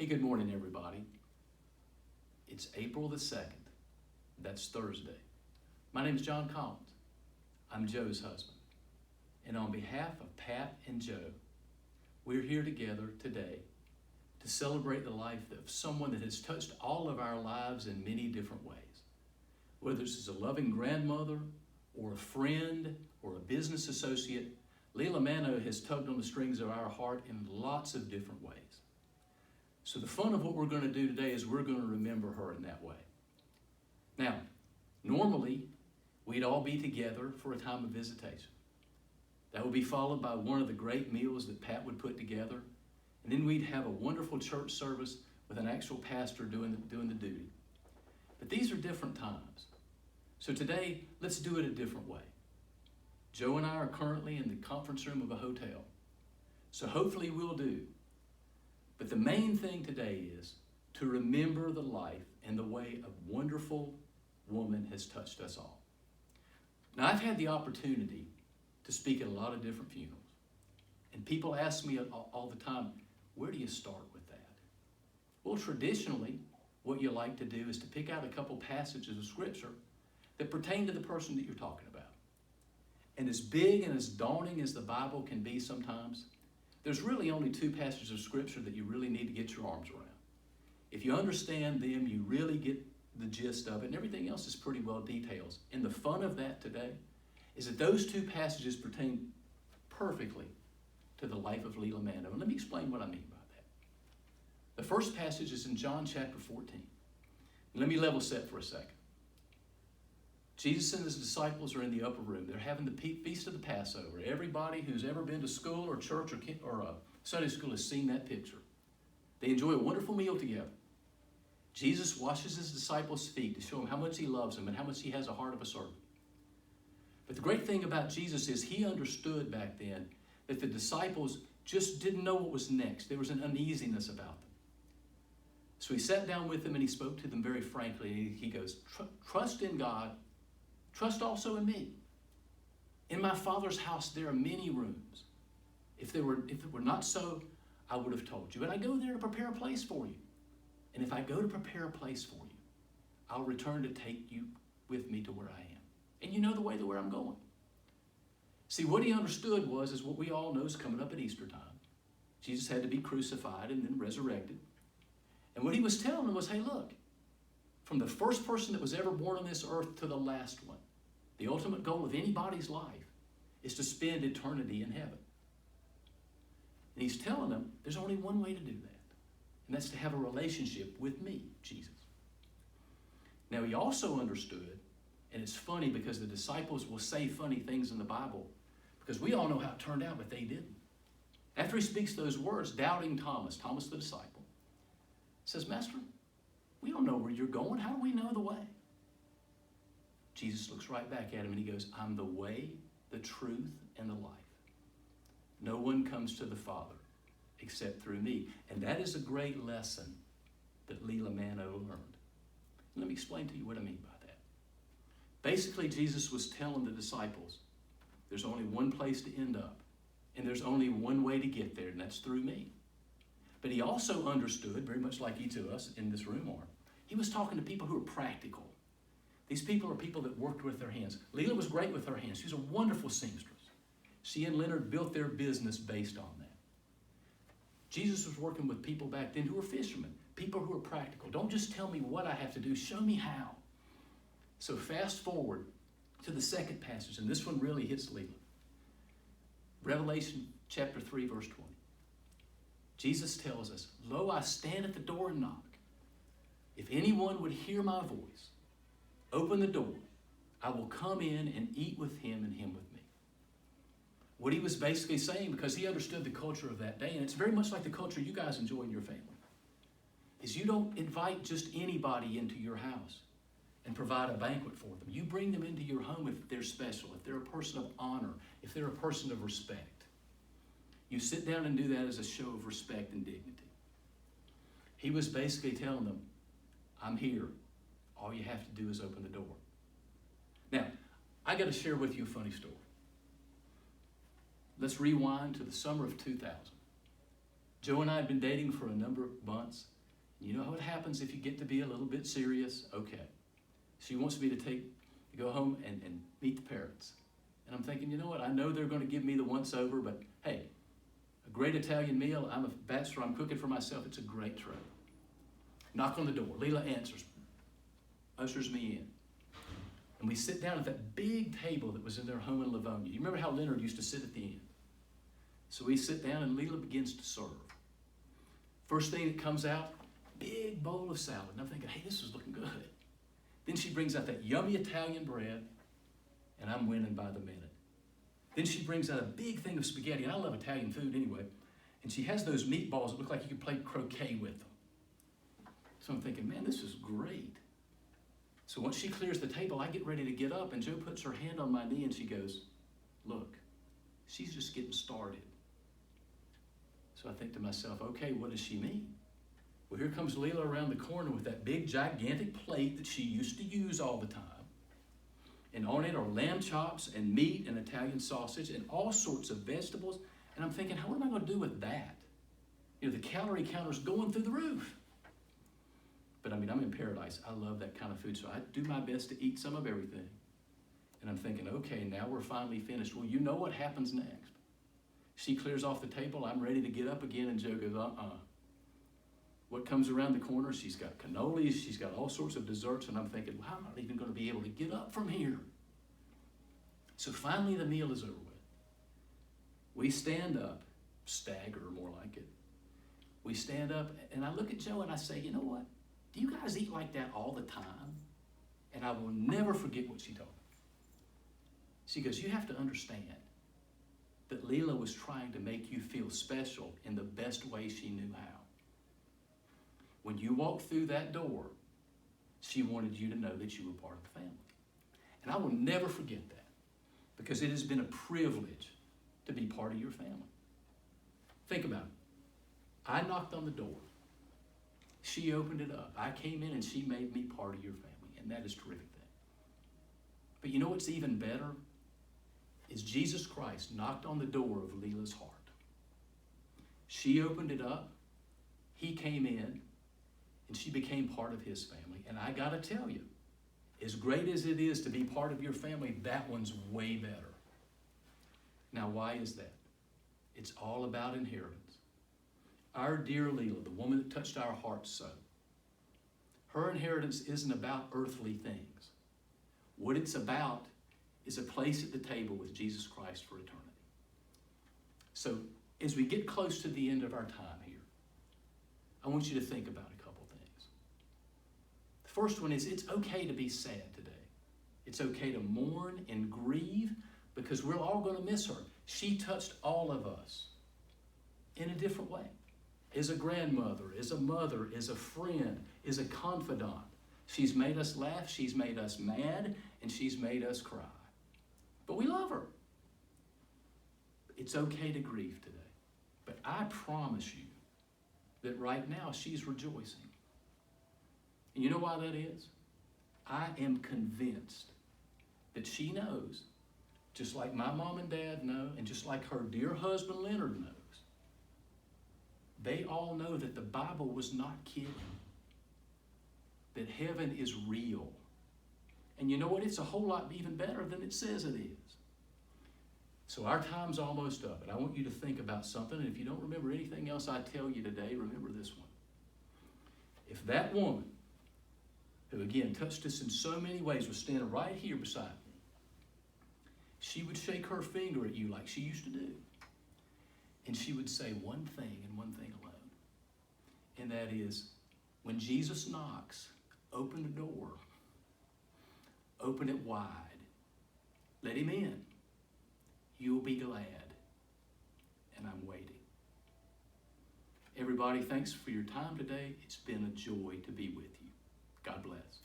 Hey, good morning, everybody. It's April the 2nd. That's Thursday. My name is John Collins. I'm Joe's husband. And on behalf of Pat and Joe, we're here together today to celebrate the life of someone that has touched all of our lives in many different ways. Whether it's as a loving grandmother or a friend or a business associate, Pietronilla Manno has tugged on the strings of our heart in lots of different ways. So the fun of what we're going to do today is we're going to remember her in that way. Now, normally, we'd all be together for a time of visitation. That would be followed by one of the great meals that Pat would put together. And then we'd have a wonderful church service with an actual pastor doing the duty. But these are different times. So today, let's do it a different way. Joe and I are currently in the conference room of a hotel. So hopefully we'll do. But the main thing today is to remember the life and the way a wonderful woman has touched us all. Now, I've had the opportunity to speak at a lot of different funerals. And people ask me all the time, where do you start with that? Well, traditionally, what you like to do is to pick out a couple passages of Scripture that pertain to the person that you're talking about. And as big and as daunting as the Bible can be sometimes, there's really only two passages of Scripture that you really need to get your arms around. If you understand them, you really get the gist of it, and everything else is pretty well detailed. And the fun of that today is that those two passages pertain perfectly to the life of Lilla Manno. And let me explain what I mean by that. The first passage is in John chapter 14. And let me level set for a second. Jesus and his disciples are in the upper room. They're having the feast of the Passover. Everybody who's ever been to school or church or Sunday school has seen that picture. They enjoy a wonderful meal together. Jesus washes his disciples' feet to show them how much he loves them and how much he has a heart of a servant. But the great thing about Jesus is he understood back then that the disciples just didn't know what was next. There was an uneasiness about them. So he sat down with them and he spoke to them very frankly. He goes, trust in God. Trust also in me. In my Father's house, there are many rooms. If it were not so, I would have told you. But I go there to prepare a place for you. And if I go to prepare a place for you, I'll return to take you with me to where I am. And you know the way to where I'm going. See, what he understood is what we all know is coming up at Easter time. Jesus had to be crucified and then resurrected. And what he was telling them was, hey, look, from the first person that was ever born on this earth to the last one, the ultimate goal of anybody's life is to spend eternity in heaven. And he's telling them there's only one way to do that, and that's to have a relationship with me, Jesus. Now, he also understood, and it's funny because the disciples will say funny things in the Bible, because we all know how it turned out, but they didn't. After he speaks those words, doubting Thomas the disciple, says, Master, we don't know where you're going. How do we know the way? Jesus looks right back at him and he goes, I'm the way, the truth, and the life. No one comes to the Father except through me. And that is a great lesson that Lilla Manno learned. Let me explain to you what I mean by that. Basically, Jesus was telling the disciples, there's only one place to end up, and there's only one way to get there, and that's through me. But he also understood, very much like each of us in this room are, he was talking to people who are practical. These people are people that worked with their hands. Lilla was great with her hands. She was a wonderful seamstress. She and Leonard built their business based on that. Jesus was working with people back then who were fishermen, people who were practical. Don't just tell me what I have to do, show me how. So fast forward to the second passage, and this one really hits Lilla. Revelation chapter 3, verse 20. Jesus tells us, Lo, I stand at the door and knock. If anyone would hear my voice, open the door, I will come in and eat with him and him with me. What he was basically saying, because he understood the culture of that day, and it's very much like the culture you guys enjoy in your family, is you don't invite just anybody into your house and provide a banquet for them. You bring them into your home if they're special, if they're a person of honor, if they're a person of respect. You sit down and do that as a show of respect and dignity. He was basically telling them, I'm here. All you have to do is open the door. Now, I got to share with you a funny story. Let's rewind to the summer of 2000. Joe and I had been dating for a number of months, You know how it happens if you get to be a little bit serious? Okay. She wants me to go home and meet the parents. And I'm thinking, you know what? I know they're going to give me the once over, but hey, a great Italian meal. I'm a bachelor. I'm cooking for myself. It's a great treat. Knock on the door. Lilla answers, ushers me in. And we sit down at that big table that was in their home in Livonia. You remember how Leonard used to sit at the end? So we sit down and Lilla begins to serve. First thing that comes out, big bowl of salad. And I'm thinking, hey, this is looking good. Then she brings out that yummy Italian bread, and I'm winning by the minute. Then she brings out a big thing of spaghetti, and I love Italian food anyway. And she has those meatballs that look like you could play croquet with them. So I'm thinking, man, this is great. So once she clears the table, I get ready to get up, and Jo puts her hand on my knee, and she goes, look, she's just getting started. So I think to myself, okay, what does she mean? Well, here comes Lilla around the corner with that big, gigantic plate that she used to use all the time. And on it are lamb chops and meat and Italian sausage and all sorts of vegetables. And I'm thinking, what am I going to do with that? You know, the calorie counter's going through the roof. But I mean, I'm in paradise. I love that kind of food, so I do my best to eat some of everything. And I'm thinking, okay, now we're finally finished. Well, you know what happens next. She clears off the table. I'm ready to get up again, and Jo goes, What comes around the corner? She's got cannolis. She's got all sorts of desserts, and I'm thinking, well, I'm not even going to be able to get up from here. So finally, the meal is over with. We stand up, stagger more like it. We stand up, and I look at Jo, and I say, you know what? Do you guys eat like that all the time? And I will never forget what she told me. She goes, you have to understand that Lilla was trying to make you feel special in the best way she knew how. When you walked through that door, she wanted you to know that you were part of the family. And I will never forget that, because it has been a privilege to be part of your family. Think about it. I knocked on the door. She opened it up. I came in and she made me part of your family, and that is a terrific thing. But you know what's even better? Is Jesus Christ knocked on the door of Lilla's heart. She opened it up. He came in, and she became part of his family. And I got to tell you, as great as it is to be part of your family, that one's way better. Now, why is that? It's all about inheritance. Our dear Lilla, the woman that touched our hearts so, her inheritance isn't about earthly things. What it's about is a place at the table with Jesus Christ for eternity. So, as we get close to the end of our time here, I want you to think about a couple things. The first one is, it's okay to be sad today. It's okay to mourn and grieve, because we're all going to miss her. She touched all of us in a different way. As a grandmother, as a mother, as a friend, as a confidant. She's made us laugh, she's made us mad, and she's made us cry. But we love her. It's okay to grieve today. But I promise you that right now she's rejoicing. And you know why that is? I am convinced that she knows, just like my mom and dad know, and just like her dear husband Leonard knows, they all know that the Bible was not kidding, that heaven is real. And you know what? It's a whole lot even better than it says it is. So our time's almost up, and I want you to think about something, and if you don't remember anything else I tell you today, remember this one. If that woman, who again touched us in so many ways, was standing right here beside me, she would shake her finger at you like she used to do. And she would say one thing and one thing alone. And that is, when Jesus knocks, open the door. Open it wide. Let him in. You'll be glad. And I'm waiting. Everybody, thanks for your time today. It's been a joy to be with you. God bless.